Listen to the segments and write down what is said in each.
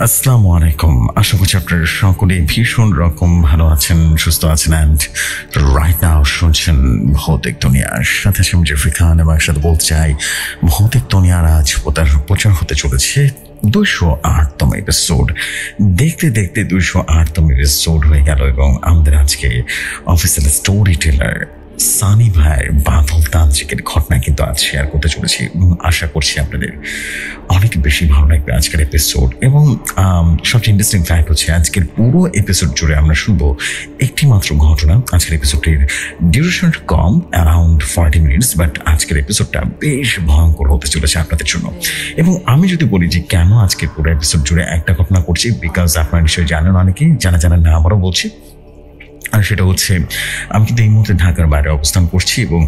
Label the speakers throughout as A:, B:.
A: আসসালামু আলাইকুম। আশা করছি আপনারা সকলে ভীষণ রকম ভালো আছেন, সুস্থ আছেন। অ্যান্ড রাইট নাও শুনছেন ভৌতিক দুনিয়ার সাথে আমি জেফরি খান, এবং একসাথে বলতে চাই ভৌতিক দুনিয়ার আজ প্রচার হতে চলেছে 208তম এপিসোড। দেখতে দেখতে 208তম এপিসোড হয়ে গেল, এবং আমাদের আজকে অফিসিয়াল স্টোরি টেলার সানি ভাইয়ের বাদল তান্ত্রিকের ঘটনা কিন্তু আজ শেয়ার করতে চলেছি, এবং আশা করছি আপনাদের অনেক বেশি ভালো লাগবে আজকের এপিসোড। এবং সবচেয়ে ইন্টারেস্টিং ফ্যাক্ট হচ্ছে আজকের পুরো এপিসোড জুড়ে আমরা শুনবো একটি মাত্র ঘটনা। আজকের এপিসোডটির ডিউরেশনটা কম, অ্যারাউন্ড 40 মিনিটস, বাট আজকের এপিসোডটা বেশ ভয়ঙ্কর হতে চলেছে আপনাদের জন্য। এবং আমি যদি বলি যে কেন আজকের পুরো এপিসোড জুড়ে একটা ঘটনা করছি, বিকজ আপনারা নিশ্চয়ই জানেন, অনেকেই জানেন না, আবারও বলছি। আর সেটা হচ্ছে আমি কিন্তু এই মুহূর্তে ঢাকার বাইরে অবস্থান করছি, এবং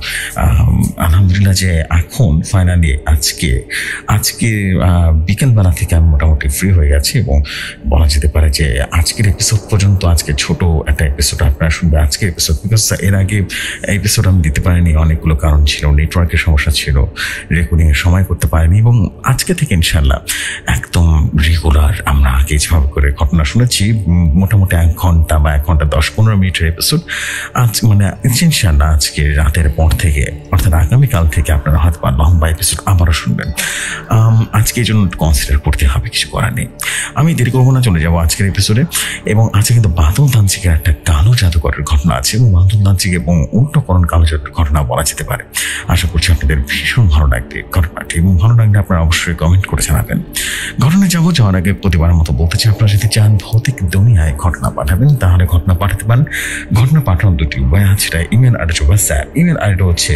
A: আলহামদুলিল্লাহ যে এখন ফাইনালি আজকে বিকেলবেলা থেকে আমি মোটামুটি ফ্রি হয়ে গেছি, এবং বলা যেতে পারে যে আজকের এপিসোড পর্যন্ত, আজকে ছোট একটা এপিসোড আপনারা শুনবে আজকের এপিসোড, বিকজ এর আগে এপিসোড আমি দিতে পারিনি, অনেকগুলো কারণ ছিল, নেটওয়ার্কের সমস্যা ছিল, রেকর্ডিংয়ের সময় করতে পারিনি। এবং আজকে থেকে ইনশাল্লাহ একদম রেগুলার আমরা আগে যেভাবে করে ঘটনা শুনেছি, মোটামুটি 1 ঘন্টা বা 1 ঘন্টা 10-15 মিনিটের এপিসোড আজ ইনশাল্লাহ আজকে রাতের পর থেকে, অর্থাৎ আগামীকাল থেকে আপনারা হয়তো লম্বা এপিসোড আবারও শুনবেন। আজকে এই জন্য কনসিডার করতে হবে, কিছু করার নেই। আমি দেরি করবো না, চলে যাবো আজকের এপিসোডে। এবং আজকে কিন্তু বাদল তান্ত্রিকের একটা কালো জাদুকরের ঘটনা আছে, এবং বাদল তান্ত্রিক এবং উল্টোকরণ কালো জাদুর ঘটনা বলা যেতে পারে। আশা করছি আপনাদের ভীষণ ভালো লাগবে ঘটনাটি, এবং ভালো লাগলে আপনারা অবশ্যই কমেন্ট করে জানাবেন। ঘটনা যাওয়ার আগে প্রতিবারের মতো বলতে চাই, আপনারা যদি চান ভৌতিক দুনিয়ায় ঘটনা পাঠাবেন, তাহলে ঘটনা পাঠাতে পারেন। ঘটনা পাঠানোর দুটি উপায় আছে, email ID WhatsApp. Email ID হচ্ছে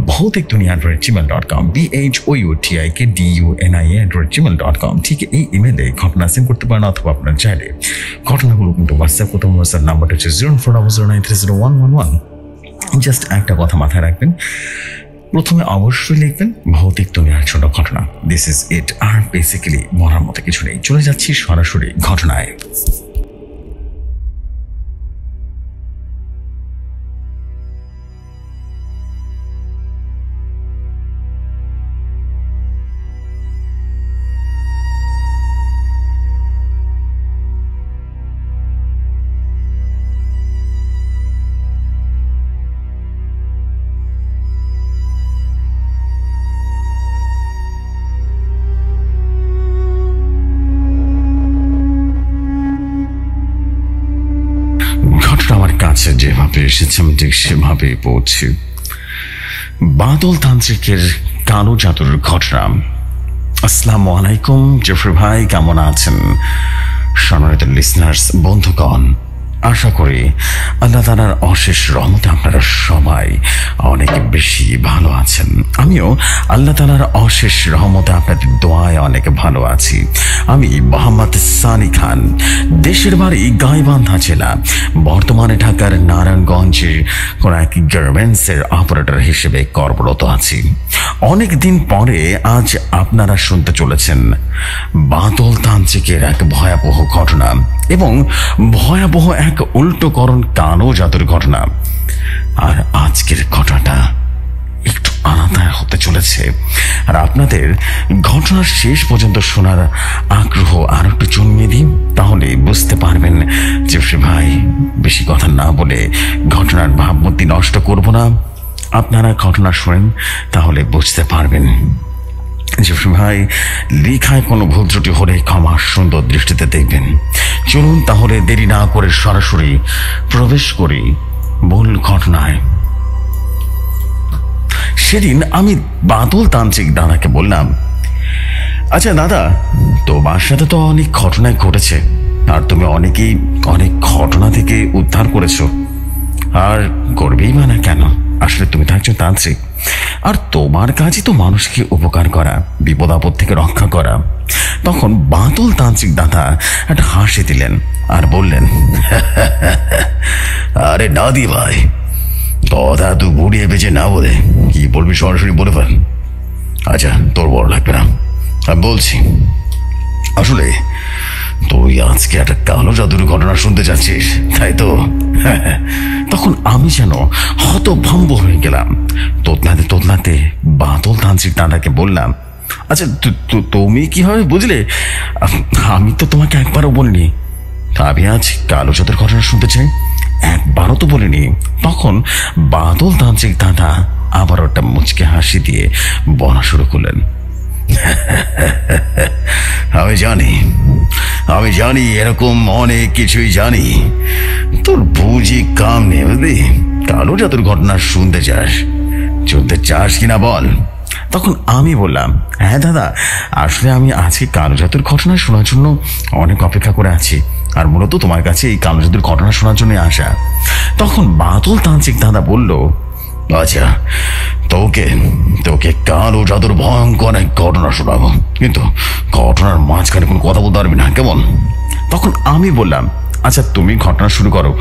A: bhautikdunia@gmail.com, bhautikdunia@gmail.com। ঠিক এই ইমেলে ঘটনা সেন্ড করতে পারেন, অথবা আপনার চাইলে ঘটনাগুলো কিন্তু হোয়াটসঅ্যাপ করতে। হোয়াটসঅ্যাপ নাম্বারটা হচ্ছে 0400930111। জাস্ট একটা কথা মাথায় রাখবেন, প্রথমে অবশ্যই লিখবেন ভৌতিক দুনিয়ার ছোট ঘটনা, দিস ইজ ইট। আর বেসিক্যালি মরার মতো কিছু নেই। চলে যাচ্ছি সরাসরি ঘটনায়। আমার কাছে যেভাবে এসেছে আমি ঠিক সেভাবেই পড়ছি। বাদল তান্ত্রিকের কালো জাদুর ঘটনা। আসসালামু আলাইকুম জেফরি ভাই, কেমন আছেন? সম্মানিত লিসনার্স বন্ধুগণ, আশা করি আল্লাহ তাআলার অশেষ রহমতে আপনারা সবাই অনেক বেশি ভালো আছেন। আমিও আল্লাহ তাআলার অশেষ রহমতে আপনাদের দোয়ায় অনেক ভালো আছি। আমি মোহাম্মদ সানি খান, দেশের বাড়ি গাইবান্ধা জেলা, বর্তমানে ঢাকার নারায়ণগঞ্জের কোন এক গার্মেন্টসের অপারেটর হিসেবে কর্মরত আছি। অনেক দিন পরে আজ আপনারা শুনতে চলেছেন বাদল তান্ত্রিকের এক ভয়াবহ ঘটনা, এবং ভয়াবহ এক উল্টোকরণ কালো জাদুর ঘটনা। আর আজকের ঘটনাটা একটু আলাদা হতে চলেছে, আর আপনাদের ঘটনার শেষ পর্যন্ত শোনার আগ্রহ আর একটু জন্মিয়ে দিন, তাহলে বুঝতে পারবেন যে ভাই বেশি কথা না বলে ঘটনার ভাবমূর্তি নষ্ট করব না। আপনারা ঘটনা শোনেন, তাহলে বুঝতে পারবেন। জেফরি ভাই, লেখায় কোনো ভুল ত্রুটি হলে ক্ষমা সুন্দর দৃষ্টিতে দেখবেন। চলুন তাহলে দেরি না করে সরাসরি প্রবেশ করি মূল ঘটনায়। সেদিন আমি বাদল তান্ত্রিক দাদাকে বললাম, আচ্ছা দাদা, তোমার সাথে তো অনেক ঘটনাই ঘটেছে, আর তুমি অনেকেই অনেক ঘটনা থেকে উদ্ধার করেছো, আর করবেই বা না কেন? আসলে তুমি তো একজন তান্ত্রিক, আর তোমার কাজই তো মানুষকে উপকার করা, বিপদ আপদ থেকে রক্ষা করা। তখন বাদল তান্ত্রিক দাদা একটা হাসি দিলেন আর বললেন, আরে না দি ভাই, কথা তুই ঘুরিয়ে বেঁচে না বলে কি বলবি সরাসরি বলে ফেল। আচ্ছা, তোর বড় লাগবে না, আমি বলছি। আসলে তুই আজকে একটা কালো জাদুর ঘটনা শুনতে চাচ্ছিস, তাই তো? তখন আমি যেন হতভম্ব হয়ে গেলাম। তোতলাতে বাদল তান্ত্রিক দাদাকে বললাম, আচ্ছা তুমি কিভাবে বুঝলে? আমি তো তোমাকে একবারও বলিনি। আমি আজ কালো জাদুর ঘটনা শুনতে চাই, একবারও তো বলিনি। তখন বাদল তান্ত্রিক দাদা আবার একটা মুচকে হাসি দিয়ে বলা শুরু করলেন। আমি জানি এরকম অনেক কিছুই জানি, তোর বুঝি কাম নেই বুঝলি। কালো জাদুর ঘটনা শুনতে চাস কিনা বল। তখন আমি বললাম, হ্যাঁ দাদা, আসলে আমি আজকে কালো জাদুর ঘটনা শোনার জন্য অনেক অপেক্ষা করে আছি, আর মূলত তোমার কাছে এই কালো জাদুর ঘটনা শোনার জন্য আসা। তখন বাদল তান্ত্রিক দাদা বলল, আচ্ছা, তোকে কালো জাদুর ভয়ঙ্কর এক ঘটনা শোনাবো, কিন্তু ঘটনার মাঝখানে কোনো কথা বলতে পারবি না, কেমন? তখন আমি বললাম, আচ্ছা তুমি ঘটনা শুরু করো,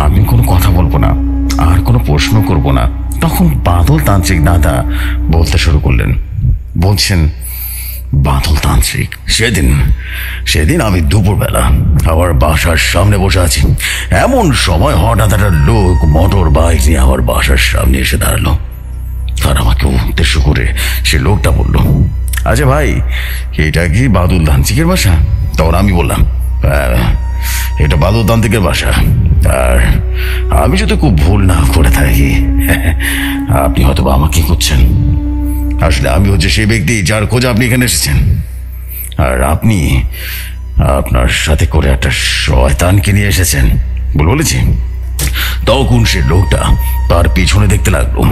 A: আমি কোনো কথা বলবো না, আর কোনো প্রশ্ন করব না। তখন বাদল তান্ত্রিক দাদা বলতে শুরু করলেন। বলছেন, বাদল তান্ত্রিক, সেদিন আমি দুপুরবেলা আমার বাসার সামনে বসে আছি। এমন সময় হঠাৎ একটা লোক মোটর বাইক নিয়ে আমার বাসার সামনে এসে দাঁড়ালো, আর আমাকে উদ্দেশ্য করে সে লোকটা বলল, আচ্ছা ভাই, এটা কি বাদল তান্ত্রিকের বাসা? তখন আমি বললাম, এটা বাদল তান্ত্রিকের বাসা, আর আমি যদি খুব ভুল না করে থাকি, আপনি হয়তো আমাকে খুঁজছেন। আসলে আমি হচ্ছে সেই ব্যক্তি যার খোঁজে আপনি এখানে এসেছেন, আর আপনি আপনার সাথে করে একটা শয়তানকে নিয়ে এসেছেন বলেছি। তখন সে লোকটা তার পিছনে দেখতে লাগলো।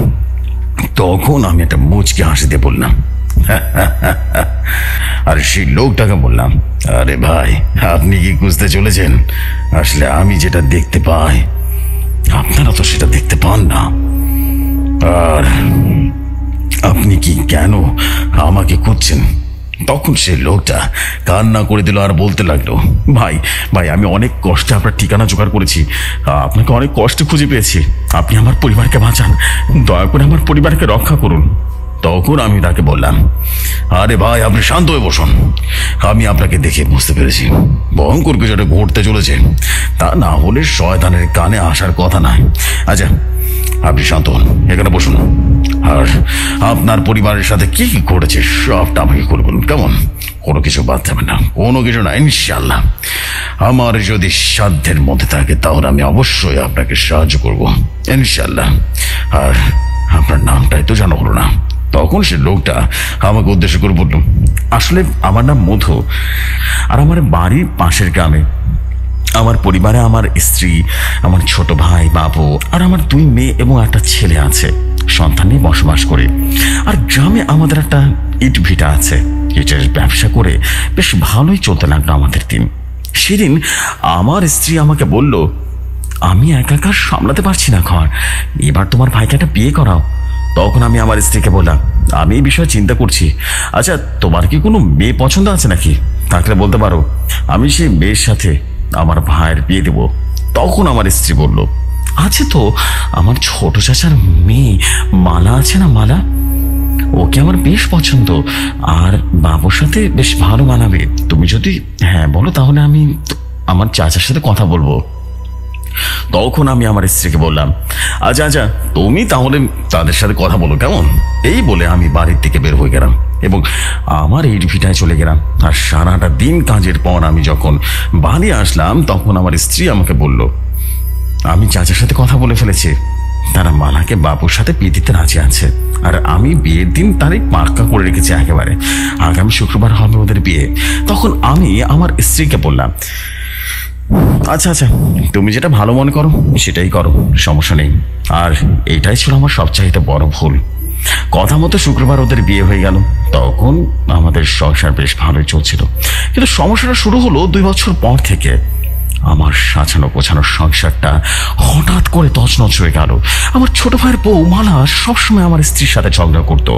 A: তখন আমি একটা মুচকে হাসি দিয়ে বললাম, আর সেই লোকটাকে বললাম, আরে ভাই, আপনি কি খুঁজতে চলেছেন? আসলে আমি যেটা দেখতে পাই আপনারা তো সেটা দেখতে পান না, আর আপনি কি কেন আমাকে খুঁজছেন? তখন সে লোকটা কান্না করে দিল আর বলতে লাগলো, ভাই আমি অনেক কষ্টে আপনার ঠিকানা জোগাড় করেছি, আপনাকে অনেক কষ্টে খুঁজে পেয়েছি, আপনি আমার পরিবারকে বাঁচান, দয়া করে আমার পরিবারকে রক্ষা করুন। তখন আমি তাকে বললাম, আরে ভাই, আপনি শান্ত হয়ে বসুন, আমি আপনাকে দেখে বুঝতে পেরেছি ভয়ঙ্কর কিছু একটা ঘটতে চলেছে, তা না হলে শয়তানের কানে আসার কথা নয়। আচ্ছা আপনি শান্ত হন, এখানে বসুন, আর আপনার পরিবারের সাথে কি কি ঘটেছে সবটা আমাকে করবেন, কেমন? কোনো কিছু বাদ যাবে না, কোনো কিছু না, ইনশাল্লাহ। আমার যদি সাধ্যের মধ্যে থাকে তাহলে আমি অবশ্যই আপনাকে সাহায্য করব, ইনশাল্লাহ। আর আপনার নামটাই তো জানা হলো না। তখন সে লোকটা আমাকে উদ্দেশ্য করে বলল, আসলে আমার নাম মধু, আর আমার বাড়ির পাশের গ্রামে আমার পরিবারে আমার স্ত্রী, আমার ছোট ভাই বাবু, আর আমার 2 মেয়ে এবং একটা ছেলে আছে, সন্তান নিয়ে বসবাস করে। আর গ্রামে আমাদের একটা ইট ভিটা আছে, ইটের ব্যবসা করে বেশ ভালোই চলতে লাগলো আমাদের দিন। সেদিন আমার স্ত্রী আমাকে বলল, আমি একা সামলাতে পারছি না ঘর, এবার তোমার ভাইকে একটা বিয়ে করাও। তখন আমি আমার স্ত্রীকে বললাম, আমি এই বিষয়ে চিন্তা করছি, আচ্ছা তোমার কি কোনো মেয়ে পছন্দ আছে নাকি? থাকলে বলতে পারো, আমি সেই মেয়ের সাথে আমার ভাইয়ের বিয়ে দেব। তখন আমার স্ত্রী বলল, আছে তো, আমার ছোট চাচার মেয়ে মালা আছে না, মালা, ওকে আমার বেশ পছন্দ, আর বাবুর সাথে বেশ ভালো মানাবে। তুমি যদি হ্যাঁ বলো তাহলে আমি আমার চাচার সাথে কথা বলবো। তখন আমি আমার স্ত্রীকে বললাম, আচ্ছা তুমি তাহলে তাদের সাথে কথা বলো, কেমন? এই বলে আমি বাড়ির থেকে বের হয়ে গেলাম এবং আমার ইট ভিটায় চলে গেলাম। আর সারাটা দিন কাজের পর আমি যখন বাড়ি আসলাম তখন আমার স্ত্রী আমাকে বলল, আমি চাচার সাথে কথা বলে ফেলেছি, তারা মালাকে বাবুর সাথে বিয়ে দিতে রাজি আছে, আর আমি বিয়ের দিন তারিখ পাক্কা করে রেখেছি একেবারে, আগামী শুক্রবার হবে ওদের বিয়ে। তখন আমি আমার স্ত্রীকে বললাম, আচ্ছা তুমি যেটা ভালো মনে করো সেটাই করো, সমস্যা নেই। আর এটাই ছিল আমার সবচাইতে বড় ভুল। কথা মতো শুক্রবার ওদের বিয়ে হয়ে গেল। তখন আমাদের সংসার বেশ ভালোই চলছিল, কিন্তু সমস্যাটা শুরু হলো 2 বছর পর থেকে। আমার সাজানো গোছানো সংসারটা হঠাৎ করে তছনছ হয়ে গেল। আমার ছোট ভাইয়ের বউ মালা সবসময় আমার স্ত্রীর সাথে ঝগড়া করতো,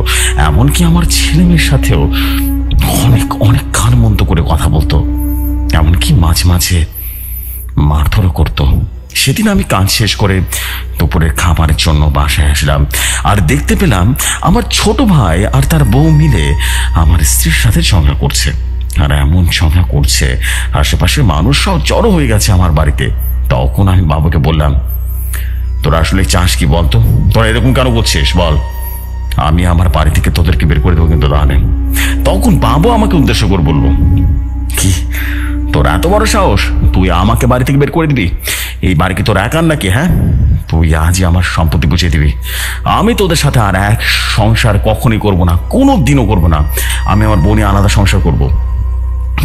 A: এমনকি আমার ছেলে মেয়ের সাথেও অনেক গান মন্দ করে কথা বলতো, এমনকি মাঝে মাঝে মারধরও করতো। সেদিন আমি কাজ শেষ করে দুপুরের খাবারের জন্য বাসায় আসলাম, আর দেখতে পেলাম আমার ছোট ভাই আর তার বউ মিলে আমার স্ত্রীর সাথে ঝগড়া করছে। আর এমন ঝগড়া করছে আশেপাশের মানুষ সব জড়ো হয়ে গেছে আমার বাড়িতে। তখন আমি বাবুকে বললাম, তোরা আসলে চাস কি বলতো? তোরা এরকম কেন করছিস বল? আমি আমার বাড়ি থেকে তোদেরকে বের করে দেবো কিন্তু তাহলে। তখন বাবু আমাকে উদ্দেশ্য করে বলল, কি তোর এত বড় সাহস, তুই আমাকে বাড়ি থেকে বের করে দিবি? এই বাড়ি কি তোর একার নাকি? হ্যাঁ, তুই আজই আমার সম্পত্তি বুঝিয়ে দিবি। আমি তোদের সাথে আর এক সংসার কখনই করব না, কোনো দিনও করব না। আমি আমার বোনে আলাদা সংসার করব।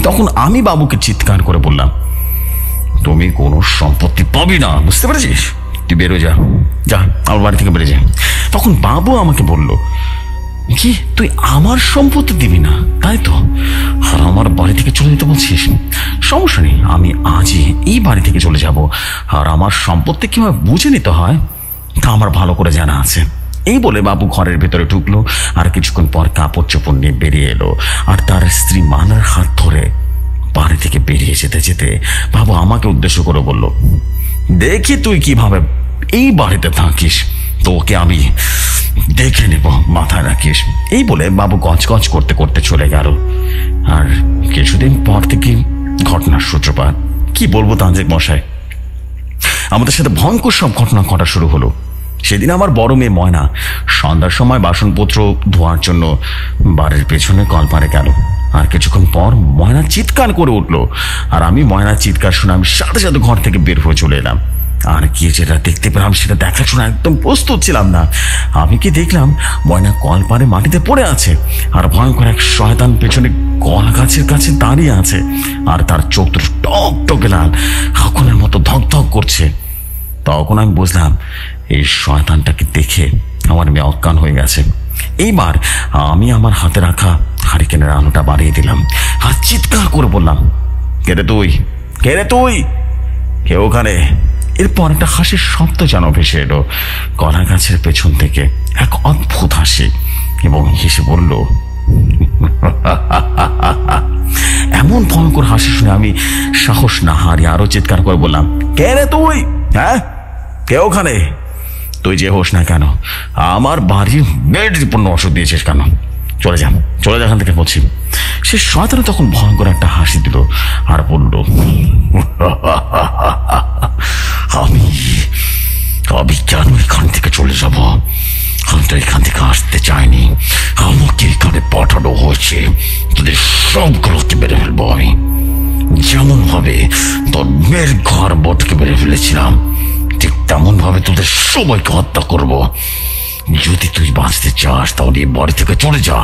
A: তখন আমি বাবুকে চিৎকার করে বললাম, তুমি কোনো সম্পত্তি পাবি না, বুঝতে পেরেছিস? তুই বেরো, যা যা, আমার বাড়ি থেকে বেরো যা। তখন বাবু আমাকে বলল, কি তুই আমার সম্পত্তি দিবি না, তাই তো? আর আমার বাড়ি থেকে চলে যেতে বলছিস? সমস্যা নেই, আমি আজই এই বাড়ি থেকে চলে যাব। আর আমার সম্পত্তি কিভাবে বুঝে নিতে হয় তা আমার ভালো করে জানা আছে। এই বলে বাবু ঘরের ভেতরে ঢুকলো, আর কিছুক্ষণ পর কাপড় চোপড় নিয়ে বেরিয়ে এলো। আর তার স্ত্রী মানার হাত ধরে বাড়ি থেকে বেরিয়ে যেতে যেতে বাবু আমাকে উদ্দেশ্য করে বলল, দেখি তুই কিভাবে এই বাড়িতে থাকিস, তোকে আমি দেখে নেব, মাথায় রাখিস। এই বলে বাবু গজগজ করতে করতে চলে গেল। আর কিছুদিন পর থেকে ঘটনার সূত্রপাত কি বলবো তান্ত্রিক মশাই, আমাদের সাথে ভয়ঙ্কর সব ঘটনা ঘটা শুরু হলো। সেদিন আমার বড় মেয়ে ময়না সন্ধ্যার সময় বাসনপত্র ধোয়ার জন্য বাড়ির পেছনে কলপারে গেল। আর কিছুক্ষণ পর ময়না চিৎকার করে উঠলো। আর আমি ময়নার চিৎকার শুনে আমি সাথে সাথে ঘর থেকে বের হয়ে চলে এলাম। আর কি যেটা দেখতে পেলাম সেটা দেখার জন্য একদম প্রস্তুত ছিলাম না। আমি কি দেখলাম, ময়না কলপারে মাটিতে পড়ে আছে, আর ভয়ঙ্কর এক শয়তান পেছনে কলা গাছের কাছে দাঁড়িয়ে আছে। আর তার চোখ দুটো টক টকে লাল, আগুনের মতো ধক ধক করছে। তখন আমি বুঝলাম এই শয়তানটাকে দেখে আমার মেয়ে অজ্ঞান হয়ে গেছে। এইবার আমি আমার হাতে রাখা হারিকেনের আলোটা বাড়িয়ে দিলাম, আর চিৎকার করে বললাম, কে রে তুই, কে রে তুই, কে ওখানে? এরপর একটা হাসির শব্দ যেন ভেসে এলো কলা গাছের পেছন থেকে, এক অদ্ভুত হাসি, এবং হেসে বলল, এমন ভয়ঙ্কর হাসি শুনে আমি সাহস না হারিয়ে আরো চিৎকার করে বললাম, কে রে তুই? হ্যাঁ, কে ওখানে? তুই যে হোস না কেন, আমার বাড়ির মেয়েটিপূর্ণ ওষুধ দিয়েছিস কেন? চলে যা, চলে যা এখান থেকে বলছি। সে শয়তান তখন ভয়ঙ্কর একটা হাসি দিল আর বলল, আমি কেন এখান থেকে চলে যাব? আমি তো এখান থেকে আসতে চাইনি, আমাকে এখানে পাঠানো হয়েছে তোদের সবগুলোকে মেরে ফেলবো আমি। যেমন ভাবে তোর মেয়ের ঘর বটকে মেরে ফেলেছিলাম, ঠিক তেমন ভাবে তোদের সবাইকে হত্যা করব। যদি তুই বাঁচতে চাস তাহলে এই বাড়ি থেকে চলে যা।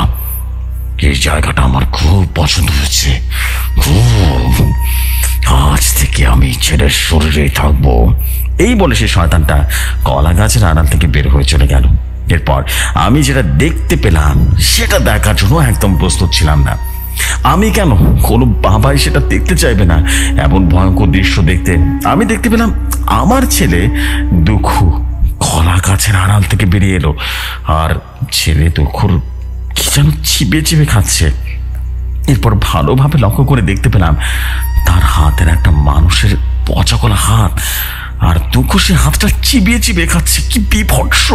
A: এই জায়গাটা আমার খুব পছন্দ হয়েছে, খুব। আজ থেকে আমি ছেলের শরীরেই থাকবো। এই বলে সে শয়তানটা কলা গাছের আড়াল থেকে বের হয়ে চলে গেল। এরপর আমি যেটা দেখতে পেলাম সেটা দেখার জন্য একদম প্রস্তুত ছিলাম না। আমি কেন, কোনো বাবাই সেটা দেখতে চাইবে না এমন ভয়ঙ্কর দৃশ্য দেখতে। আমি দেখতে পেলাম আমার ছেলে দুঃখু কলা গাছের আড়াল থেকে বেরিয়ে এলো, আর ছেলে দুঃখুর কি যেন চিবিয়ে চিবিয়ে খাচ্ছে। এরপর ভালোভাবে লক্ষ্য করে দেখতে পেলাম তার হাতের একটা মানুষের পচা কলা হাত, আর দুঃখ সে হাতটা চিবিয়ে চিবিয়ে খাচ্ছে। কি বিভৎস,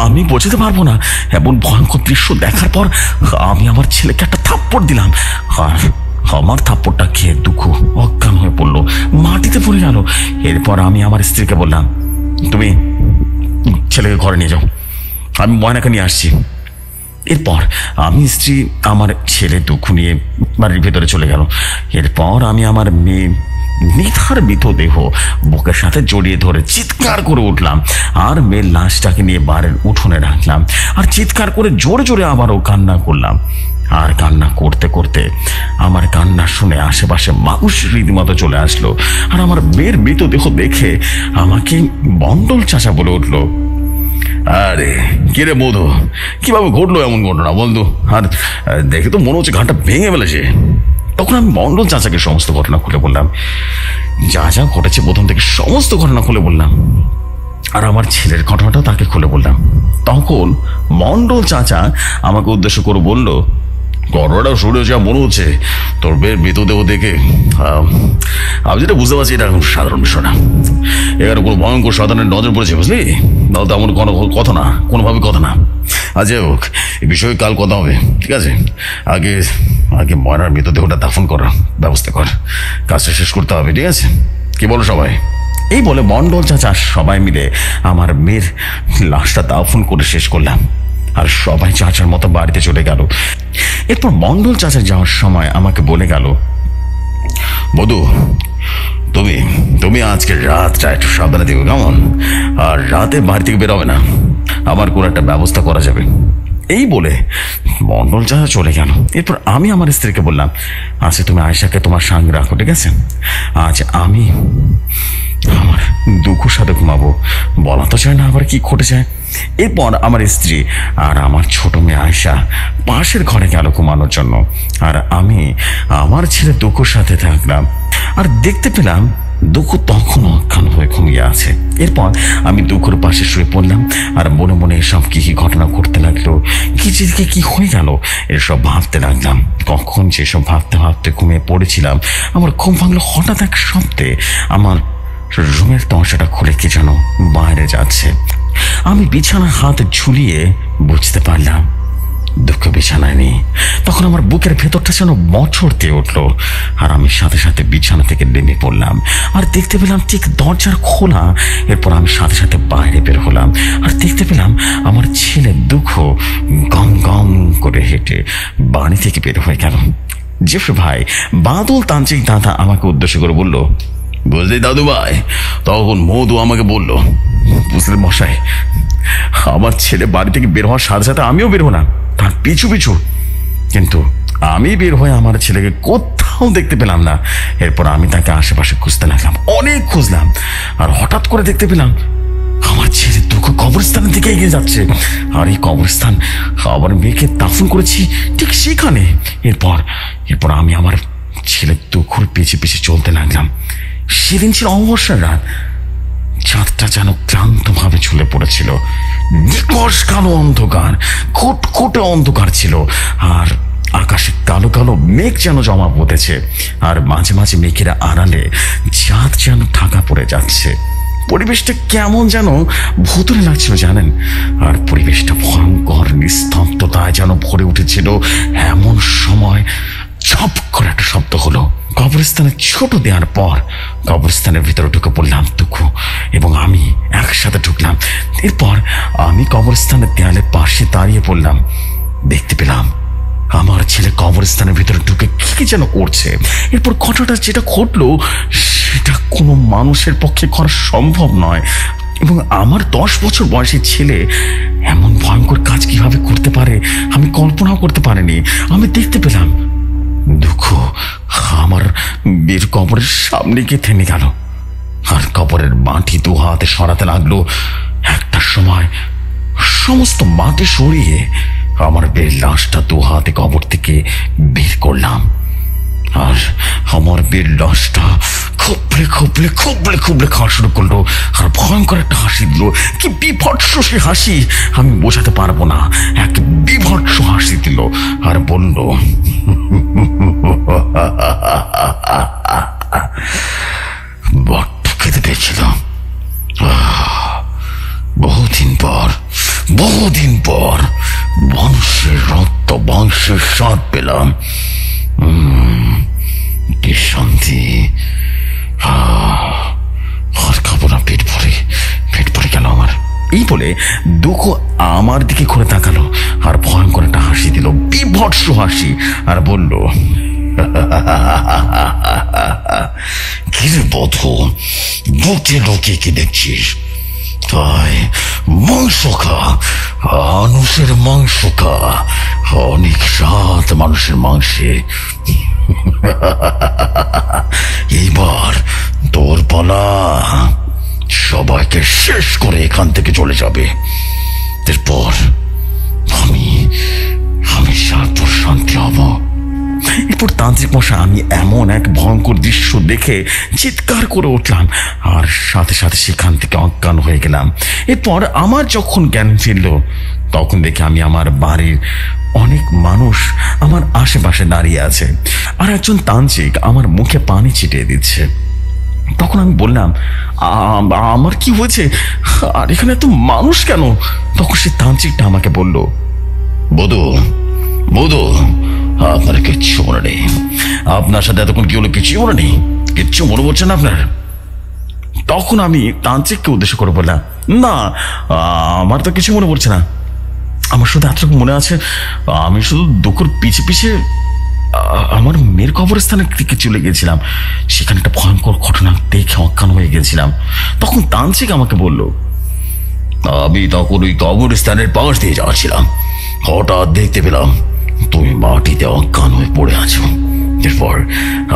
A: আমি বোঝাতে পারবো না। এমন ভয়ঙ্কর দৃশ্য দেখার পর আমি আমার ছেলেকে একটা থাপ্পড় দিলাম, আর আমার থাপ্পড়টা খেয়ে দুঃখ অজ্ঞান হয়ে পড়লো, মাটিতে পড়ে গেল। এরপর আমি আমার স্ত্রীকে বললাম, তুমি ছেলেকে ঘরে নিয়ে যাও, আমি ময়নাকে নিয়ে আসছি। এরপর আমি স্ত্রী আমার ছেলে দুঃখ নিয়ে বাড়ির ভেতরে চলে গেল। এরপর আমি আমার মেয়ে নিথার মৃতদেহ বুকের সাথে জড়িয়ে ধরে চিৎকার করে উঠলাম, আর মেয়ের লাশটাকে নিয়ে বাড়ির উঠোনে রাখলাম, আর চিৎকার করে জোরে জোরে আবারও কান্না করলাম। আর কান্না করতে করতে আমার কান্না শুনে আশেপাশে মানুষ রীতিমতো চলে আসলো, আর আমার মেয়ের মৃতদেহ দেখে আমাকে মণ্ডল চাচা বলে উঠলো, আরে কিরে মধু, কিভাবে ঘটলো এমন ঘটনা বন্ধু? আর দেখে তো মনে হচ্ছে ঘাটটা ভেঙে ফেলেছে। তখন আমি মণ্ডল চাচাকে সমস্ত ঘটনা খুলে বললাম, যা যা ঘটেছে প্রথম থেকে সমস্ত ঘটনা খুলে বললাম, আর আমার ছেলের ঘটনাটা তাকে খুলে বললাম। তখন মণ্ডল চাচা আমাকে উদ্দেশ্য করে বলল, ঘটনাটা শুনে যা মনে হচ্ছে তোর মেয়ের মৃতদেহ দেখে আমি যেটা বুঝতে পারছি এটা সাধারণ বিষয় না, এখানে কোনো ভয়ঙ্কর সাধারণের নজর পড়েছে, বুঝলি? তাহলে তেমন কোনো কথা না, কোনোভাবে কথা না। আর যাই হোক, এই বিষয়ে কাল কথা হবে, ঠিক আছে? আগে আগে ময়নার মৃতদেহটা দাফন করার ব্যবস্থা কর, কাজটা শেষ করতে হবে, ঠিক আছে? কি বলো সবাই? এই বলে মণ্ডল চাচা সবাই মিলে আমার মেয়ের লাশটা দাফন করে শেষ করলাম। আর সবাই চাচার মতো বাড়িতে চলে গেল। এরপর মন্ডল চাচা যাওয়ার সময় আমাকে বলে গেল, বধু তুমি তুমি আজকে রাতটা একটু সাবধানে দিও, কেমন? আর রাতে বাড়ি থেকে বেরোবে না, আমার কোনো একটা ব্যবস্থা করা যাবে। এই বলে মন্ডল চাচা চলে গেল। এরপর আমি আমার স্ত্রীকে বললাম, আচ্ছা তুমি আয়েশাকে তোমার সঙ্গে রাখো, ঠিক আছে? আজ আমি আমার দুঃখের সাথে ঘুমাবো, বলা তো চায় না আবার কি ঘটে যায়। এরপর আমার স্ত্রী আর আমার ছোট মেয়ে আয়েশা পাশের ঘরে গেল ঘুমানোর জন্য, আর আমি আমার ছেলে দুঃখের সাথে থাকলাম। আর দেখতে পেলাম দুঃখ তখন অজ্ঞান হয়ে ঘুমিয়ে আছে। এরপর আমি দুঃখের পাশে শুয়ে পড়লাম আর মনে মনে এসব কি কি ঘটনা ঘটতে লাগলো, কি যেদিকে কি হয়ে গেল এসব ভাবতে লাগলাম। কখন যেসব ভাবতে ভাবতে ঘুমিয়ে পড়েছিলাম, আমার ঘুম ভাঙলো হঠাৎ এক শব্দে। আমার রুমের দরজাটা খুলে কে যেন বাইরে যাচ্ছে। আমি বিছানার হাত ঝুলিয়ে বুঝতে পারলাম দুঃখ বিছানায় নেই। তখন আমার বুকের ভেতরটা যেন মোচড় দিয়ে উঠলো, আর আমি সাথে সাথে বিছানা থেকে নেমে পড়লাম আর দেখতে পেলাম ঠিক দরজার খোলা। এরপর আমি সাথে সাথে বাইরে বের হলাম আর দেখতে পেলাম আমার ছেলে দুঃখ গম গম করে হেঁটে বাড়ি থেকে বের হয়ে গেল। জেফরি ভাই বাদল তান্ত্রিক দাদা আমাকে উদ্দেশ্য করে বলল, বুঝলি দাদু ভাই, তখন মধু আমাকে বলল, বুঝলেন মশাই, আমার ছেলে বাড়ি থেকে বের হওয়ার সাথে সাথে আমিও বের হো না তার পিছু পিছু, কিন্তু আমি বের হয়ে আমার ছেলেকে কোথাও দেখতে পেলাম না। এরপর আমি তাকে আশেপাশে খুঁজতে লাগলাম, অনেক খুঁজলাম, আর হঠাৎ করে দেখতে পেলাম আমার ছেলে দুঃখ কবরস্থানের দিকে এগিয়ে যাচ্ছে। আর এই কবরস্থান আমার মেয়েকে দাফন করেছি ঠিক সেখানে। এরপর আমি আমার ছেলে দুঃখর পিছিয়ে পিছিয়ে চলতে লাগলাম। সেদিন ছিল অমাবস্যার রাত, চাঁদটা যেন ক্লান্ত ভাবে ঝুলে পড়েছিল। নিকষ কালো অন্ধকার, খুটখুটে অন্ধকার ছিল, আর আকাশে কালো কালো মেঘ যেন জমা পড়েছে, আর মাঝে মাঝে মেঘের আড়ালে চাঁদ যেন ঢাকা পড়ে যাচ্ছে। পরিবেশটা কেমন যেন ভুতুড়ে লাগছিল জানেন, আর পরিবেশটা ভয়ঙ্কর নিস্তব্ধতায় যেন ভরে উঠেছিল। এমন সময় ঝপ করে একটা শব্দ হলো। কবরস্থানের ছোট দেওয়ার পর কবরস্থানের ভিতরে ঢুকে পড়লাম দুঃখ এবং আমি একসাথে ঢুকলাম। এরপর আমি কবরস্থানের দেয়ালের পাশে দাঁড়িয়ে পড়লাম। দেখতে পেলাম আমার ছেলে কবরস্থানের ভিতরে ঢুকে কি যেন করছে। এরপর ঘটনাটা যেটা ঘটলো সেটা কোনো মানুষের পক্ষে করা সম্ভব নয়, এবং আমার 10 বছর বয়সী ছেলে এমন ভয়ঙ্কর কাজ কিভাবে করতে পারে আমি কল্পনাও করতে পারিনি। আমি দেখতে পেলাম দুঃখ আমার বীর কবরের সামনে গিয়ে থেমে গেল, আর কবরের মাটি দু হাতে সরাতে লাগলো। একটা সময় সমস্ত মাটি সরিয়ে আমার বীর লাশটা দু হাতে কবর থেকে বের করলাম, আর আমার বীর লাশটা খুবলে খুবলে খুবলে খুবলে খাওয়া শুরু করলো, আর ভয়ঙ্কর একটা হাসি দিল। কি বিভৎস সে হাসি আমি বোঝাতে পারবো না, এক বিভৎস হাসি দিল আর বলল, বড্ড খেতে পেয়েছিলাম, বহুদিন পর বংশের রক্ত বংশের স্বাদ পেলাম, কি শান্তি। আর খাবো না, পেট ভরে গেল আমার। এই বলে দুঃখ আমার দিকে ঘুরে তাকালো আর ভয়ঙ্কর একটা হাসি দিল, বিভৎস হাসি, আর বলল, কিরে বধূ, বুকে লোকে কি দেখছিস? তাই মাংস খা, মানুষের মাংস খা, অনেক স্বাদ মানুষের মাংসে। এইবার তোর পালা, সবাইকে শেষ করে এখান থেকে চলে যাবে। এরপর আমি সারপুর শান্তি হব। এরপর তান্ত্রিক মশাই আমি এমন এক ভয়ঙ্কর দৃশ্য দেখে চিৎকার করে উঠলাম আর সাথে সাথে সেখান থেকে অজ্ঞান হয়ে গেলাম। এরপর আমার যখন জ্ঞান ফিরল তখন দেখে আমি আমার বাড়ির অনেক মানুষ আমার আশেপাশে দাঁড়িয়ে আছে, আর একজন তান্ত্রিক আমার মুখে পানি ছিটিয়ে দিচ্ছে। তখন আমি বললাম, আমার কি হয়েছে, আর এখানে এত মানুষ কেন? তখন সে তান্ত্রিকটা আমাকে বলল, বধূ, আপনার কিচ্ছু মনে নেই, আপনার সাথে এতক্ষণ কি হলো কিছু মনে নেই, কিচ্ছু মনে পড়ছে না আপনার? তখন আমি তান্ত্রিককে উদ্দেশ্য করে বললাম, না আমার তো কিছু মনে পড়ছে না। আমার শুধু এতটুকু মনে আছে, আমি শুধু দুঃখর পিছে পিছে আমার মেয়ের কবরস্থানের দিকে চলে গেছিলাম। সেখানে একটা ভয়ঙ্কর ঘটনা দেখে অজ্ঞান হয়ে গেছিলাম। তখন তান্ত্রিক আমাকে বলল, আমি তখন ওই কবরস্থানের পাশ দিয়ে যাচ্ছিলাম, হঠাৎ দেখতে পেলাম তুমি মাটিতে অজ্ঞান হয়ে পড়ে আছো। এরপর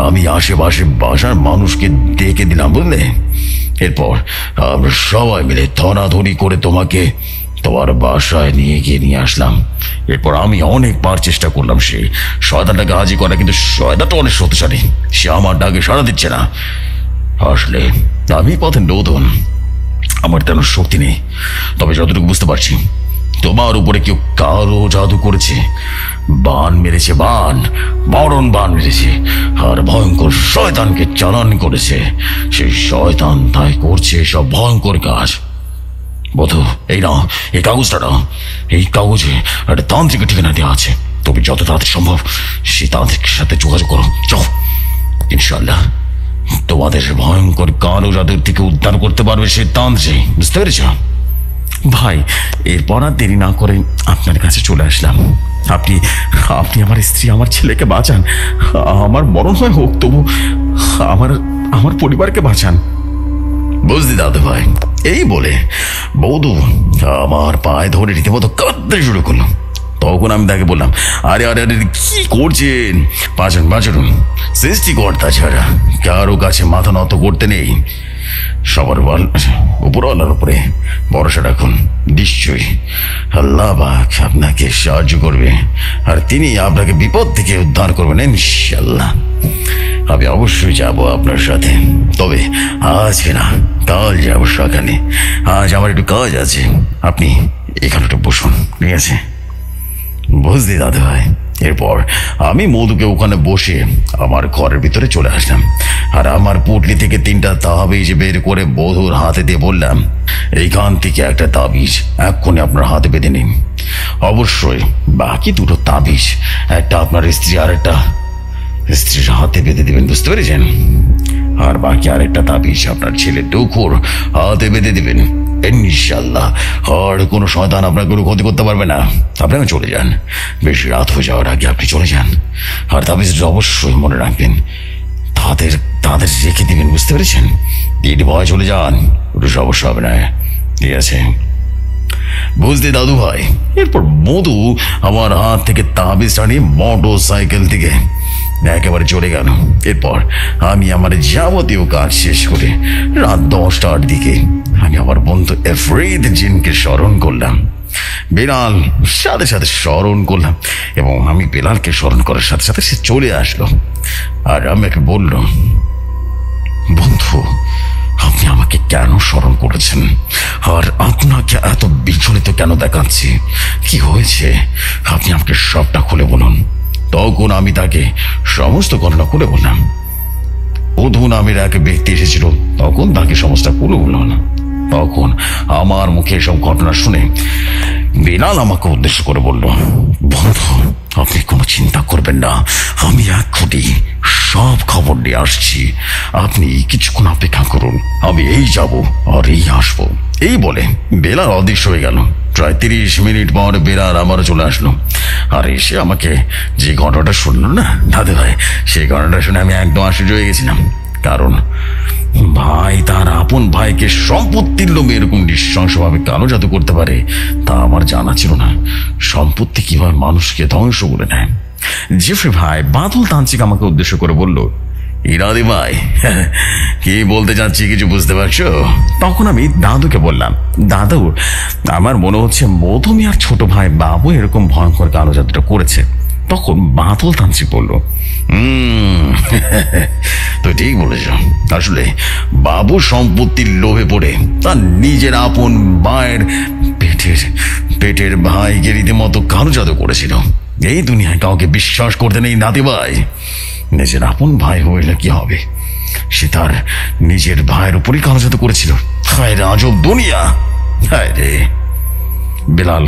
A: আমি আশেপাশে বাসার মানুষকে ডেকে দিলাম, বুঝলে। এরপর আমরা সবাই মিলে ধরাধরি করে তোমাকে তোমার বাসায় নিয়ে আসলাম। এরপর আমি অনেকবার চেষ্টা করলাম সেই শয়তানটাকে হাজির করা, কিন্তু শয়তানটা অনেক শক্তিশালী। সে আমার ডাকে সাড়া দিচ্ছে না। আসলে আমি পথে নতুন, আমার তেমন শক্তি নেই। তবে যতটুকু বুঝতে পারছি, তোমার উপরে কেউ কালো জাদু করেছে, বান মেরেছে, মরণ বান মেরেছে, আর ভয়ঙ্কর শয়তানকে চালান করেছে। সেই শয়তান তাই করছে সব ভয়ঙ্কর কাজ। বধু, এই নাও, এই কাগজটা নাও। এই কাগজে একটা তান্ত্রিকের ঠিকানা দেওয়া আছে। তবে যত তাড়াতাড়ি সম্ভব সেই তান্ত্রিকের সাথে যোগাযোগ করো। যাও, ইনশাল্লাহ তোমাদের ভয়ঙ্কর কালো জাদুর থেকে উদ্ধার করতে পারবে সেই তান্ত্রিক, বুঝতে পেরেছ? ভাই, এরপর আর দেরি না করে আপনার কাছে চলে আসলাম। আপনি আপনি আমার স্ত্রী, আমার ছেলেকে বাঁচান। আমার মরণ হয় হোক, তবু আমার পরিবারকে বাঁচান। বুঝলি দাদু ভাই, এই বলে বৌদু আমার পায়ে ধরে রীতিমতো কাঁদতে শুরু করলো। তখন আমি তাকে বললাম, আরে আরে আরে কি করছেন? বাঁচান। সৃষ্টিকর্তা ছাড়া কারো কাছে মাথা নত করতে নেই। সবার উপরওয়ালার উপরে ভরসা রাখুন। নিশ্চয়ই আল্লাহ পাক আপনাকে সাহায্য করবে, আর তিনি আপনাকে বিপদ থেকে উদ্ধার করবেন ইনশাআল্লাহ। আমি অবশ্যই যাব আপনার সাথে, তবে আজকে না, কাল যাবো সকালে। আজ আমার একটু কাজ আছে। আপনি এখানে একটু বসুন, ঠিক আছে? বুঝলি দাদু ভাই। এরপর আমি মধুকে ওখানে বসে আমার ঘরের ভিতরে চলে আসলাম, আর আমার পুটলি থেকে 3টা তাবিজ বের করে বধুর হাতে দিয়ে বললাম, এইখান থেকে একটা তাবিজ এক্ষুনি আপনার হাতে বেঁধে নিন। অবশ্যই বাকি 2টো তাবিজ, একটা আপনার স্ত্রী আর একটা স্ত্রীর হাতে বেঁধে দিবেন, বুঝতে পেরেছেন? আর বাকি আরেকটা তাবিজ আপনার ছেলে দুঃখর হাতে বেঁধে দিবেন। ইনশাআল্লাহ আর কোনো শয়তান আপনার কোনো ক্ষতি করতে পারবে না। আপনাকে চলে যান, বেশি রাত হয়ে যাওয়ার আগে আপনি চলে যান। আর তাবিজটা অবশ্যই মনে রাখবেন, তাদের রেখে দিবেন, বুঝতে পেরেছেন? ভয় চলে যান, ওটা সমস্যা হবে না, ঠিক আছে? বুঝলি দাদু ভাই। এরপর মধু আমার হাত থেকে তাবিজটা নিয়ে মোটর সাইকেল থেকে একেবারে চলে গেল। এরপর আমি আমার যাবতীয় কাজ শেষ করে রাত 10টার দিকে আমি আমার বন্ধু এফরিদ জিনকে স্মরণ করলাম। বেলাল সাথে সাথে স্মরণ করলাম, এবং আমি বেলালকে স্মরণ করার সাথে সাথে সে চলে আসলো। আর আমাকে বলল, বন্ধু, আপনি আমাকে কেন স্মরণ করেছেন? আর আপনাকে এত বিচলিত কেন দেখাচ্ছি? কি হয়েছে? আপনি আমাকে সবটা খুলে বলুন। তখন আমি তাকে সমস্ত ঘটনা খুলে বললাম। বধূ নামের এক ব্যক্তি এসেছিল, তখন তাকে সমস্ত খুলে বললাম। তখন আমার মুখে এসব ঘটনা শুনে বেলাল আমাকে উদ্দেশ্য করে বলল, বন্ধু, আপনি কোনো চিন্তা করবেন না, আমি এক্ষুনি সব খবর নিয়ে আসছি। আপনি কিছুক্ষণ অপেক্ষা করুন, আমি এই যাব আর এই আসবো। এই বলে বেলাল অদৃশ্য হয়ে গেল। প্রায় 30 মিনিট পর বেলাল আমারও চলে আসলো, আর এসে আমাকে যে ঘটনাটা শুনলো না দাদু ভাই, সেই ঘটনাটা শুনে আমি একদম আশ্চর্য হয়ে গেছিলাম। কারণ ভাই তার আপন ভাইকে সম্পত্তির লোভে এরকম নৃশংসভাবে কালো জাদু করতে পারে তা আমার জানা ছিল না। সম্পত্তি কিভাবে মানুষকে ধ্বংস করে নেয়। জেফরি ভাই বাদল তান্ত্রিক আমাকে উদ্দেশ্য করে বলল, ইরাদি ভাই, কি বলতে চাচ্ছি কিছু বুঝতে পারছো? তখন আমি দাদুকে বললাম, দাদু, আমার মনে হচ্ছে মধুমি আর ছোট ভাই বাবু এরকম ভয়ঙ্কর কালো জাদুটা করেছে। তখন বাদল তান্ত্রিক বলল, তো ঠিক বলেছ। আসলে বাবু সম্পত্তির লোভে পড়ে তার নিজের আপন ভাইয়ের পেটের ভাইকে রীতিমতো কালো জাদু করেছিল। এই দুনিয়ায় কাউকে বিশ্বাস করতে নেই নাতি ভাই। নিজের আপন ভাই হইলে কি হবে? সে তার নিজের ভাইয়ের উপরই কালো জাদু করেছিল। হায় রে আজব দুনিয়া, হায় রে। বেলাল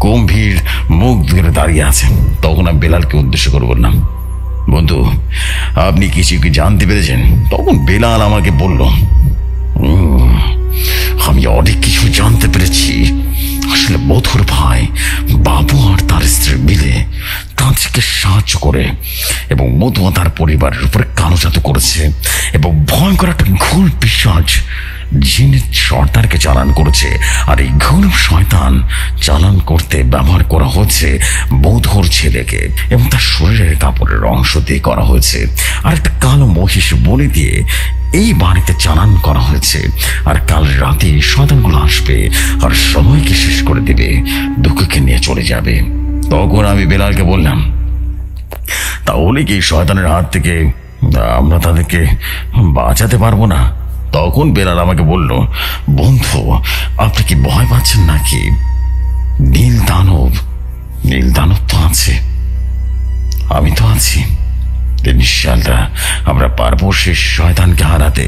A: গম্ভীর মুখ ধরে দাঁড়িয়ে আছে। তখন আমি বেলালকে উদ্দেশ্য করে বললাম, বন্ধু, আপনি কিছু কি জানতে পেরেছেন? তখন বেলাল আমাকে বলল, আমি অনেক কিছু জানতে পেরেছি। আসলে বধুর ভাই বাবু আর তার স্ত্রী মিলে তান্ত্রিককে সাহায্য করে এবং মধু তার পরিবারের উপরে কালো জাদু করেছে এবং ভয়ঙ্কর একটা ঘোর পিশাচ জিনের সর্দারকে চালান করেছে। আর এই ঘোর শয়তান চালান করতে ব্যবহার করা হয়েছে বধুর ছেলেকে এবং তার শরীরের কাপড়ের অংশ দিয়ে করা হয়েছে। আর একটা কালো মহিষ বলি দিয়ে এই বাড়িতে চালান করা হয়েছে। আর কাল রাতে শয়তানগুলো আসবে আর সবাইকে শেষ করে দেবে, দুঃখকে নিয়ে চলে যাবে। তখন আমি বেলালকে বললাম, তাহলে কি শয়তানের হাত থেকে আমরা তাদেরকে বাঁচাতে পারবো না? তখন বেলাল আমাকে বলল, বন্ধু আপনি কি ভয় পাচ্ছেন নাকি? নীল দানব তো আছে, আমি তো আছি। ইনশাআল্লাহ আমরা পারবো সেই শয়তানকে হারাতে।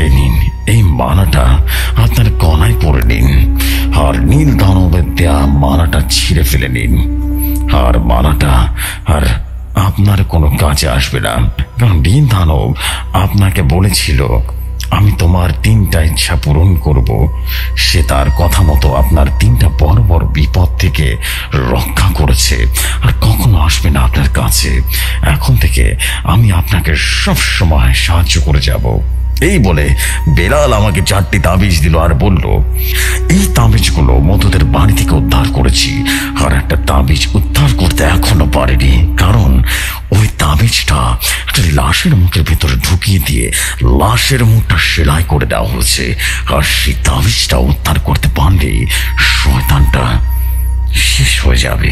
A: এই নিন, এই মালাটা আপনার গলায় পরে নিন আর নীল দানবের দেয়া মালাটা ছিঁড়ে ফেলে নিন। আর মালাটা আর আপনার কোনো কাজে আসবে না, কারণ নীল দানব আপনাকে বলেছিল আমি তোমার 3টা ইচ্ছা পূরণ করব। সে তার কথা মতো আপনার 3টা বড় বড় বিপদ থেকে রক্ষা করেছে আর কখনো আসবে না আপনার কাছে। এখন থেকে আমি আপনাকে সব সময় সাহায্য করে যাব। এই বলে বেলাল আমাকে 4টি তাবিজ দিল আর বলল, এই তাবিজগুলো মধুদের বাড়ি থেকে উদ্ধার করেছি। আর একটা তাবিজ উদ্ধার করতে এখনো পারিনি, কারণ ওই তাবিজটা একটা লাশের মুখের ভেতরে ঢুকিয়ে দিয়ে লাশের মুখটা সেলাই করে দেওয়া হয়েছে। আর সেই তাবিজটা উদ্ধার করতে পারলে শয়তানটা শেষ হয়ে যাবে।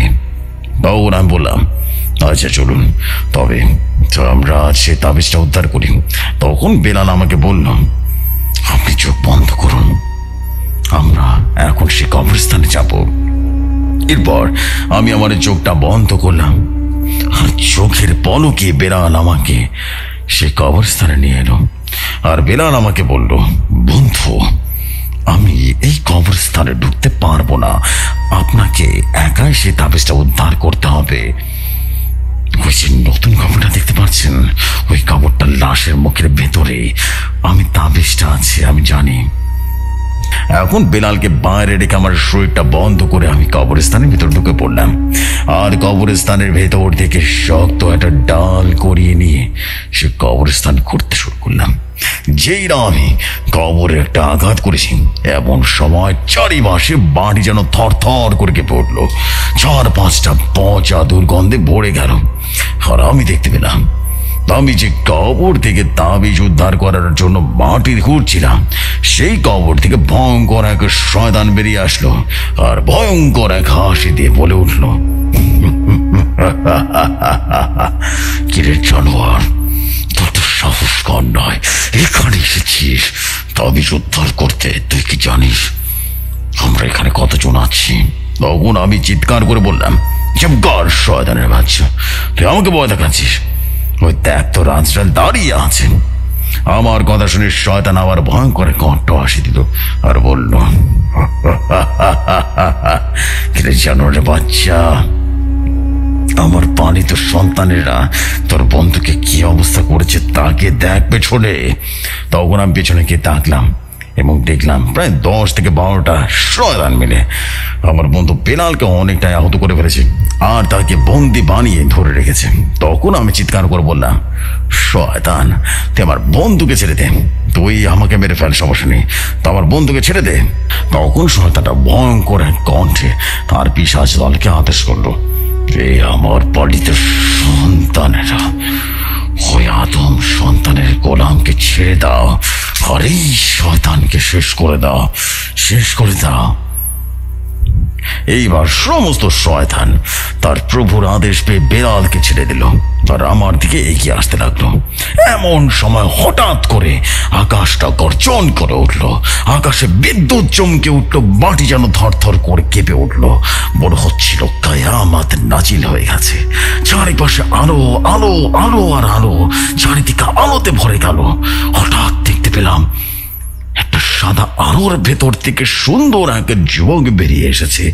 A: তখন আমি বললাম, আচ্ছা চলুন তবে আমরা সে তাবিজটা উদ্ধার করি। তখন বেলাল আমাকে বলল, আপনি চোখ বন্ধ করুন, আমরা এখন সে কবরস্থানে যাব। এরপর আমি আমার চোখটা বন্ধ করলাম আর চোখের পলকে বেলাল আমাকে সে কবরস্থানে নিয়ে এলো। আর বেলাল আমাকে বলল, বন্ধু আমি এই কবরস্থানে ঢুকতে পারবো না, আপনাকে একাই সে তাবিজটা উদ্ধার করতে হবে। ওই যে নতুন কবরটা দেখতে পাচ্ছেন, ওই কবরটা লাশের মুখের ভেতরে আমি তাবিজটা আছে, আমি জানি। এখন বেলালকে বাইরে রেখে আমার শরীরটা বন্ধ করে আমি কবরস্থানের ভিতর ঢুকে পড়লাম। আর কবরস্থানের ভেতর থেকে শক্ত একটা ডাল করিয়ে নিয়ে সে কবরস্থান করতে শুরু করলাম। যেই না আমি কবরে একটা আঘাত করেছি, এমন সময় চারিপাশে বাড়ি যেন থর থর করে কেঁপে উঠলো। 4-5টা পচা দুর্গন্ধে ভরে গেল। আর আমি দেখতে পেলাম আমি যে কবর থেকে তাবিজ উদ্ধার করার জন্য মাটি খুঁড়ছিলাম, সেই কবর থেকে ভয়ঙ্কর এক শয়তান বেরিয়ে আসলো আর ভয়ঙ্কর এক হাসি দিয়ে বলে উঠলো, কিরে জানোয়ার, তোর তো সাহস কম নয়, এখানে এসেছিস তাবিজ উদ্ধার করতে? তুই কি জানিস আমরা এখানে কতজন আছি? তখন আমি চিৎকার করে বললাম, চুপকর শয়তানের বাচ্চা, তুই আমাকে ভয় দেখাচ্ছিস? ওই দেখ তো রাজরাল দাঁড়িয়ে আছেন। আমার কথা শুনে শয়তান আবার ভয়ঙ্কর কণ্ঠ হাসি দিল আর বলল, কিরে জানোয়ারের বাচ্চা, আমার পালিত সন্তানেরা তোর বন্ধুকে কি অবস্থা করেছে তাকে দেখ পেছনে। তখন আমি পেছনে গিয়ে তাকলাম এবং দেখলাম প্রায় 10 থেকে 12টা শয়তান মিলে আমার বন্ধু বেলালকে অনেকটাই আহত করে ফেলেছে আর তাকে বন্দি বানিয়ে ধরে রেখেছে। তখন আমি চিৎকার করে বললাম, শয়তান তুই আমার বন্ধুকে ছেড়ে দে, তুই আমাকে মেরে ফেল, সমস্যা নেই, তো আমার বন্ধুকে ছেড়ে দে। তখন শয়তানটা ভয়ঙ্কর এক কণ্ঠে তার পিশাচ দলকে আদেশ করলো, এই আমার পালিত সন্তানেরা, ওই আদম সন্তানের গোলামকে ছেড়ে দাও আর এই শয়তানকে শেষ করে দাও, শেষ করে দাও। এইবার সমস্ত শয়তান তার প্রভুর আদেশ পেয়ে বেলালকে ছেড়ে দিল আর আমার দিকে এগিয়ে আসতে লাগলো। এমন সময় হঠাৎ করে আকাশটা গর্জন করে উঠলো, আকাশে বিদ্যুৎ চমকে উঠলো, মাটি যেন থরথর করে কেঁপে উঠলো। মনে হচ্ছিল কিয়ামত নাজিল হয়ে গেছে। চারিপাশে আলো আলো আলো আর আলো, চারিদিকে আলোতে ভরে গেল। হঠাৎ দেখতে পেলাম একটা সাদা আলোর ভেতর থেকে সুন্দর এক যুবক বেরিয়ে এসেছে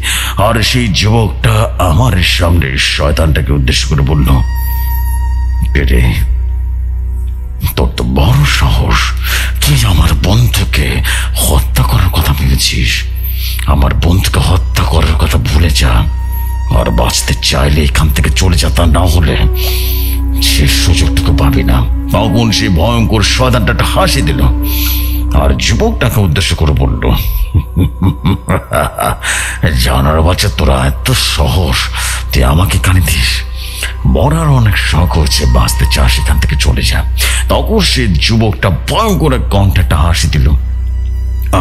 A: আর সেই যুবকটা আমার সামনে শয়তানটাকে উদ্দেশ্য করে বলল, বেরে তোর তো বড় সাহস, তুই আমার বন্ধুকে হত্যা করার কথা ভেবেছিস? আমার বন্ধুকে হত্যা করার কথা ভুলে যা, আর বাঁচতে চাইলে এখান থেকে চলে যা, তা না হলে সে সুযোগটুকু পাবি না। তখন সে ভয়ঙ্কর শয়তানটা একটা হাসি দিল আর যুবকটাকে উদ্দেশ্য করে বলল, জানার বাচ্চা, তোরা এত সহজ, তুই আমাকে কানে দিস? মরার অনেক শখ হচ্ছে, বাঁচতে চাস এখান থেকে চলে যা। তখন সে যুবকটা ভয়ঙ্কর কণ্ঠে একটা হাসি দিল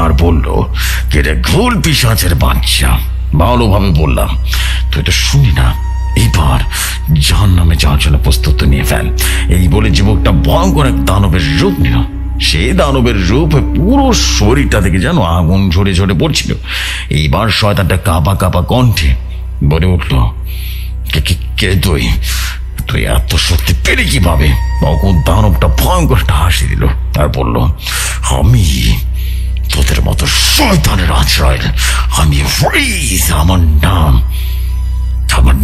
A: আর বলল, কেটে ঘুল পিশাচের বাচ্চা। ভালোভাবে বললাম, তুই তো শুনি না, এবার জাহান্নামে যাওয়ার জন্য প্রস্তুত নিয়ে ফেল। এই বলে যুবকটা ভয়ঙ্কর এক দানবের রূপ নিল। সেই দানবের রূপে পুরো শরীরটা থেকে যেন আগুন ঝরে ঝরে পড়ছিল। এইবার শয়তানটা কাঁপা কাঁপা কণ্ঠে বলে উঠল, কে তুই? তুই এত শক্তি পেলে কিভাবে? তখন দানবটা ভয়ঙ্কর একটা হাসি দিল আর বলল, আমি তোদের মতো শয়তানের আশ্রয়, আমি আমার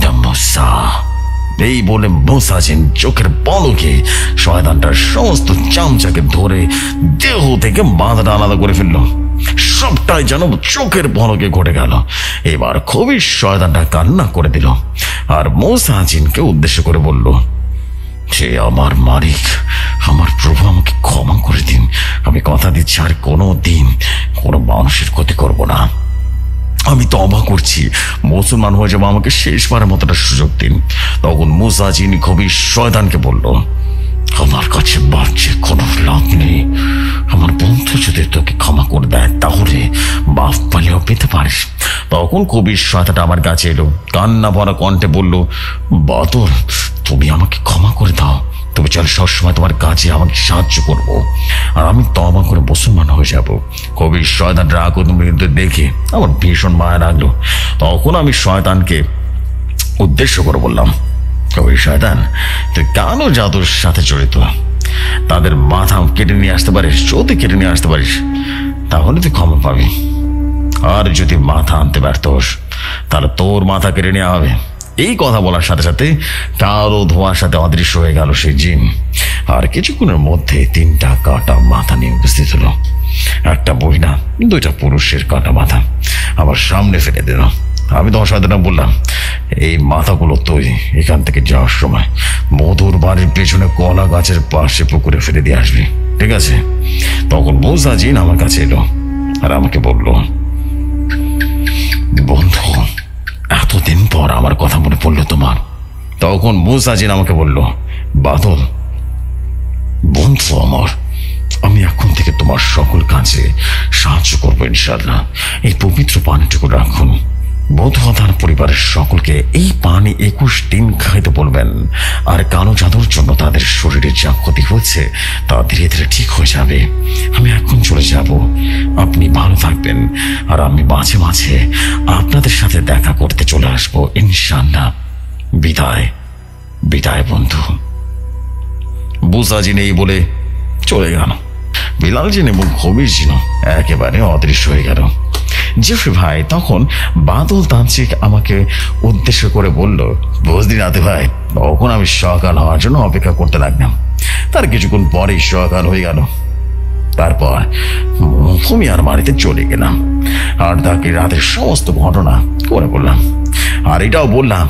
A: নাম মুসা। এই বলে মুসা জিন চোখের পলকে শয়তানটার সমস্ত চামচাকে ধরে দেহ থেকে মাথাটা আলাদা করে ফেললো। সবটাই যেন চোখের পলকে ঘটে গেল। এবার খুবই শয়তানটা কান্না করে দিল আর মুসা জিনকে উদ্দেশ্য করে বলল, সে আমার মালিক, আমার প্রভু, আমাকে ক্ষমা করে দিন। আমি কথা দিচ্ছি আর কোনো দিন কোনো মানুষের ক্ষতি করব না। আমি তওবা করছি, মুসলমান হয়ে যাবো, আমাকে শেষবারের মতো একটা সুযোগ দিন। তখন মুসা জিন খুবই শয়তানকে বলল, আমার কাছে বাঁচে কোনো লাভ নেই। আমার বন্ধু যদি তোকে ক্ষমা করে দেয় তাহলে বাপ পালিয়েও পেতে পারিস। তখন কবি শয়তানটা আমার কাছে এলো, কান্না ভরা কণ্ঠে বলল, বাদল, তুমি আমাকে ক্ষমা করে দাও। তুমি চল, সবসময় তোমার কাছে আমাকে সাহায্য করবো আর আমি তওবা করে মুসলমান হয়ে যাব। কবি শয়তান রাগ দেখে আমার ভীষণ মায়া লাগলো। তখন আমি শয়তানকে উদ্দেশ্য করে বললাম, কবি শয়তান, তুই কালো জাদুর সাথে জড়িত, তাদের মাথা কেটে নিয়ে আসতে পারিস। যদি কেটে নিয়ে আসতে পারিস তাহলে তুই ক্ষমা পাবি, আর যদি মাথা আনতে ব্যর্থ হোস তাহলে তোর মাথা কেটে নেওয়া হবে। এই কথা বলার সাথে সাথে কালো ধোঁয়ার সাথে অদৃশ্য হয়ে গেল সেই জিন। আর কিছুক্ষণের মধ্যে 3টা কাটা মাথা নিয়ে উপস্থিত হলো। একটা মহিলা, 2টা পুরুষের কাটা মাথা আমার সামনে ফেলে দিল। আমি তোমার সাথে বললাম, এই মাথাগুলো তুই এখান থেকে যাওয়ার সময় মধুর বাড়ির পেছনে কলা গাছের পাশে পুকুরে ফেলে দিয়ে আসবি, ঠিক আছে? তখন মুসা জিন আমার কাছে এলো আর আমাকে বলল, বন্ধু, এতদিন পর আমার কথা মনে পড়লো তোমার। তখন মুসা জিন আমাকে বলল, বাদল বন্ধু আমার, আমি এখন থেকে তোমার সকল কাজে সাহায্য করবো ইনশাআল্লাহ। এই পবিত্র পানিটুকু রাখুন। বধূ তার পরিবারের সকলকে এই পানি 21 দিন খাইতে বলবেন। আর কালো জাদুর জন্য তাদের শরীরে যা ক্ষতি হচ্ছে তা ধীরে ধীরে ঠিক হয়ে যাবে। আমি এখন চলে যাব, আপনি ভালো থাকবেন আর আমি মাঝে মাঝে আপনাদের সাথে দেখা করতে চলে আসবো ইনশাআল্লাহ। বিদায় বিদায় বন্ধু। মুসা জিন এই বলে চলে গেল। বিলাল জিন এবং খবির জিন একেবারে অদৃশ্য হয়ে গেল। জেফরি ভাই তখন বাদল তান্ত্রিক আমাকে উদ্দেশ্য করে বলল, বুঝলি নাতে ভাই, তখন আমি সকাল হওয়ার জন্য অপেক্ষা করতে লাগলাম। তার কিছুক্ষণ পরেই সকাল হয়ে গেল। তারপর তুমি আর বাড়িতে চলে গেলাম আর তাকে রাতের সমস্ত ঘটনা করে বললাম। আর এটাও বললাম,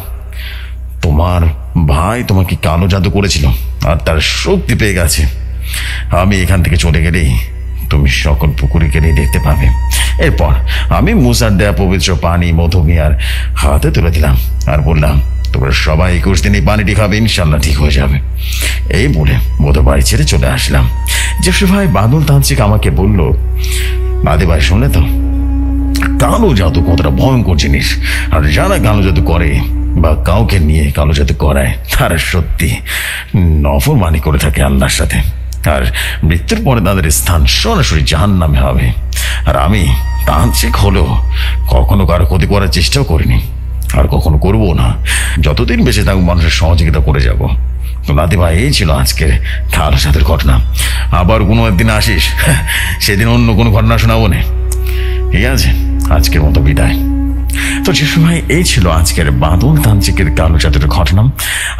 A: তোমার ভাই তোমাকে কালো জাদু করেছিল আর তার শক্তি পেয়ে গেছে। আমি এখান থেকে চলে গেলেই তুমি সকল পুকুরে গেলেই দেখতে পাবে। এরপর আমি মুসার দেয়া পবিত্র পানি মধু মিয়ার হাতে তুলে দিলাম আর বললাম, তোমরা সবাই 21 দিন এই পানিটি খাবে, ইনশাল্লাহ ঠিক হয়ে যাবে। এই বলে মধু বাড়ি ছেড়ে চলে আসলাম। জেফরি ভাই বাদল তান্ত্রিক আমাকে বলল, নাদি ভাই শুনলে তো, কালো জাদু কতটা ভয়ঙ্কর জিনিস। আর যারা কালো জাদু করে বা কাউকে নিয়ে কালো জাদু করায় তারা সত্যি নফরমানি করে থাকে আল্লাহর সাথে। আর মৃত্যুর পরে তাদের স্থান সরাসরি জাহান্নামে হবে। আর আমি তান্ত্রিক হলেও কখনো কারো ক্ষতি করার চেষ্টাও করিনি আর কখনো করবো না। যতদিন বেঁচে থাকবো মানুষের সহযোগিতা করে যাব। তো নাতি ভাই, এই ছিল আজকের কালো জাদুর ঘটনা। আবার কোনো একদিন আসিস, সেদিন অন্য কোনো ঘটনা শোনাবো না, ঠিক আছে? আজকের মতো বিদায়। তো যশু ভাই, এই ছিল আজকের বাদল তান্ত্রিকের কালো জাদুর ঘটনা।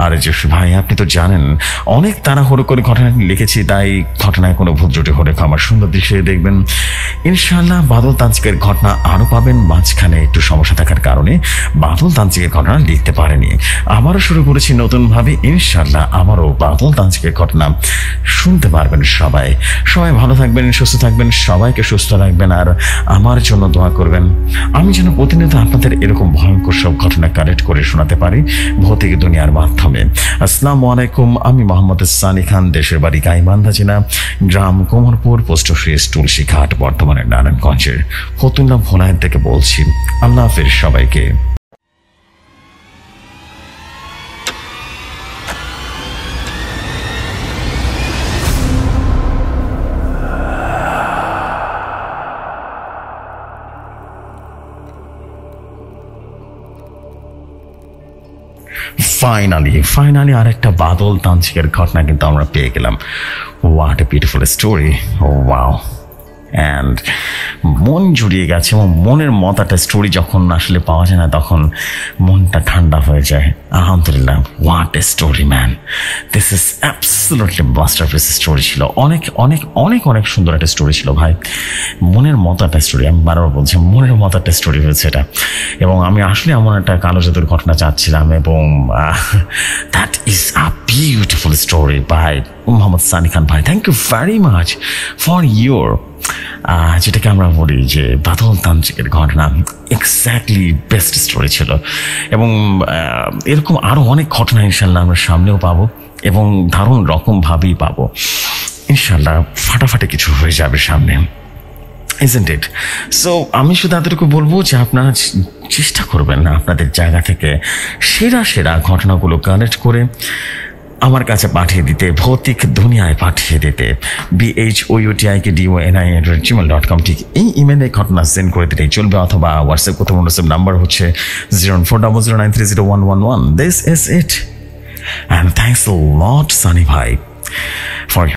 A: আর যশু ভাই, আপনি তো জানেন অনেক তাড়াহুড়ো করে ঘটনাটি লিখেছি, তাই ঘটনায় কোনো ভুল ত্রুটি হলে আমার সুন্দর দৃশ্যে দেখবেন। ইনশাআল্লাহ বাদল তান্ত্রিকের ঘটনা আরো পাবেন। মাঝখানে একটু সমস্যা থাকার কারণে বাদল তান্ত্রিকের ঘটনা লিখতে পারেনি। আবারও শুরু করেছি নতুনভাবে। ইনশাআল্লাহ আবারও বাদল তান্ত্রিকের ঘটনা শুনতে পারবেন সবাই। সবাই ভালো থাকবেন, সুস্থ থাকবেন, সবাইকে সুস্থ রাখবেন, আর আমার জন্য দোয়া করবেন আমি যেন প্রতিনিয়ত আপনাদের এরকম ভয়ঙ্কর সব ঘটনা কালেক্ট করে শোনাতে পারি ভৌতিক দুনিয়ার মাধ্যমে। আসসালামু আলাইকুম, আমি মোহাম্মদ সানি খান, দেশের বাড়ি গাইবান্ধা জেলা, গ্রাম কোমরপুর, পোস্ট অফিস তুলসীঘাট, বর্তমানে নারায়ণগঞ্জের ফতুল্লা ভোলায়ের থেকে বলছি। আল্লাহ হাফেজ সবাইকে। ফাইনালি আরেকটা বাদল তান্ত্রিকের ঘটনা কিন্তু আমরা পেয়ে গেলাম। What a beautiful story, wow. And মন জুড়িয়ে গেছে, এবং মনের মতো একটা স্টোরি যখন আসলে পাওয়া যায় না, তখন মনটা ঠান্ডা হয়ে যায়। আলহামদুলিল্লাহ, what a story man, this is absolutely masterpiece story ছিল। অনেক অনেক অনেক অনেক সুন্দর একটা স্টোরি ছিল ভাই, মনের মতো একটা স্টোরি। আমি বারবার বলছি, মনের মতো একটা স্টোরি হয়েছে এটা। এবং আমি আসলে এমন একটা কালো জাদুর ঘটনা চাচ্ছিলাম, এবং that is a beautiful story by Mohammad Sunny Khan ভাই। Thank you very much for your, যেটাকে আমরা বলি যে বাদল তান্ত্রিকের ঘটনা, এক্স্যাক্টলি বেস্ট স্টোরি ছিল। এবং এরকম আরও অনেক ঘটনা ইনশাল্লাহ আমরা সামনেও পাবো, এবং দারুণ রকমভাবেই পাবো ইনশাল্লাহ। ফাটাফাটি কিছু হয়ে যাবে সামনে, isn't it? সো আমি শুধু এতটুকু বলবো যে আপনারা চেষ্টা করবেন না আপনাদের জায়গা থেকে সেরা ঘটনাগুলো কালেক্ট করে আমার কাছে পাঠিয়ে দিতে, ভৌতিক দুনিয়ায় পাঠিয়ে দিতে। BHOUTIKDONI@gmail.com, ঠিক এই ইমেলে ঘটনা সেন্ড করে দিলেই চলবে, অথবা হোয়াটসঅ্যাপ কোথাও নাম্বার হচ্ছে 01400930111। This is it, and thanks a lot Sunny ভাই for